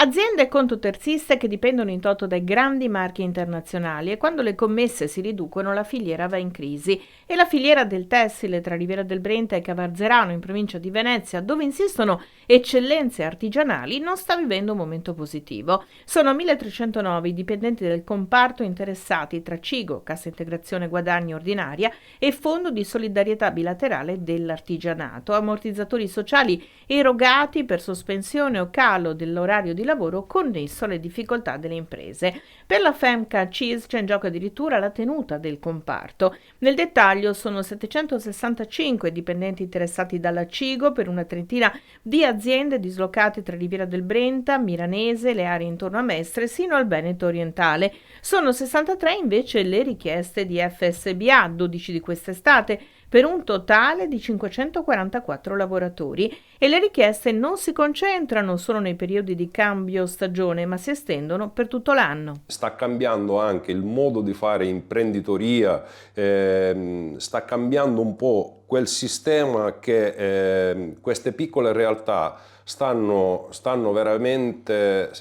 Aziende e conto-terziste che dipendono in toto dai grandi marchi internazionali e quando le commesse si riducono la filiera va in crisi e la filiera del tessile tra Riviera del Brenta e Cavarzerano in provincia di Venezia, dove insistono eccellenze artigianali, non sta vivendo un momento positivo. Sono 1309 i dipendenti del comparto interessati tra Cigo, Cassa Integrazione Guadagni Ordinaria e Fondo di Solidarietà Bilaterale dell'Artigianato, ammortizzatori sociali erogati per sospensione o calo dell'orario di lavoro connesso alle difficoltà delle imprese. Per la Femca CIS c'è in gioco addirittura la tenuta del comparto. Nel dettaglio sono 765 dipendenti interessati dalla Cigo per una trentina di aziende dislocate tra Riviera del Brenta, Milanese, le aree intorno a Mestre sino al Veneto orientale. Sono 63 invece le richieste di FSBA, 12 di quest'estate, per un totale di 544 lavoratori e le richieste non si concentrano solo nei periodi di cambio stagione, ma si estendono per tutto l'anno. Sta cambiando anche il modo di fare imprenditoria, sta cambiando un po' quel sistema che queste piccole realtà sono veramente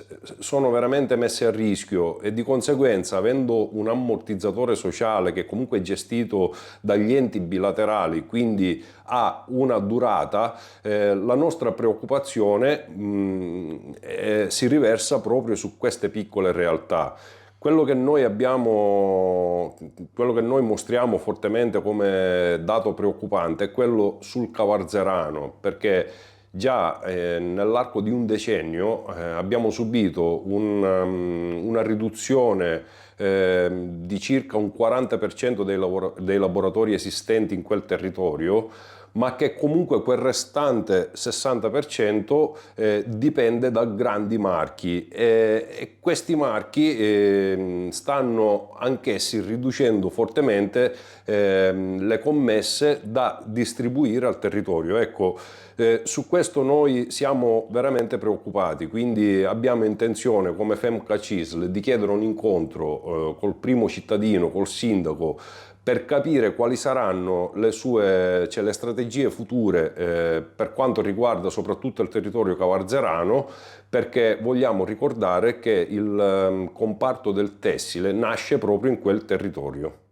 messe a rischio e di conseguenza, avendo un ammortizzatore sociale che comunque è gestito dagli enti bilaterali, quindi ha una durata, la nostra preoccupazione si riversa proprio su queste piccole realtà. Quello che noi mostriamo fortemente come dato preoccupante è quello sul Cavarzerano, perché già nell'arco di un decennio abbiamo subito una riduzione di circa un 40% dei laboratori esistenti in quel territorio, ma che comunque quel restante 60% dipende da grandi marchi e questi marchi stanno anch'essi riducendo fortemente le commesse da distribuire al territorio. Ecco, su questo noi siamo veramente preoccupati, quindi abbiamo intenzione come Femca CISL di chiedere un incontro col primo cittadino, col sindaco, per capire quali saranno le strategie future per quanto riguarda soprattutto il territorio cavarzerano, perché vogliamo ricordare che il comparto del tessile nasce proprio in quel territorio.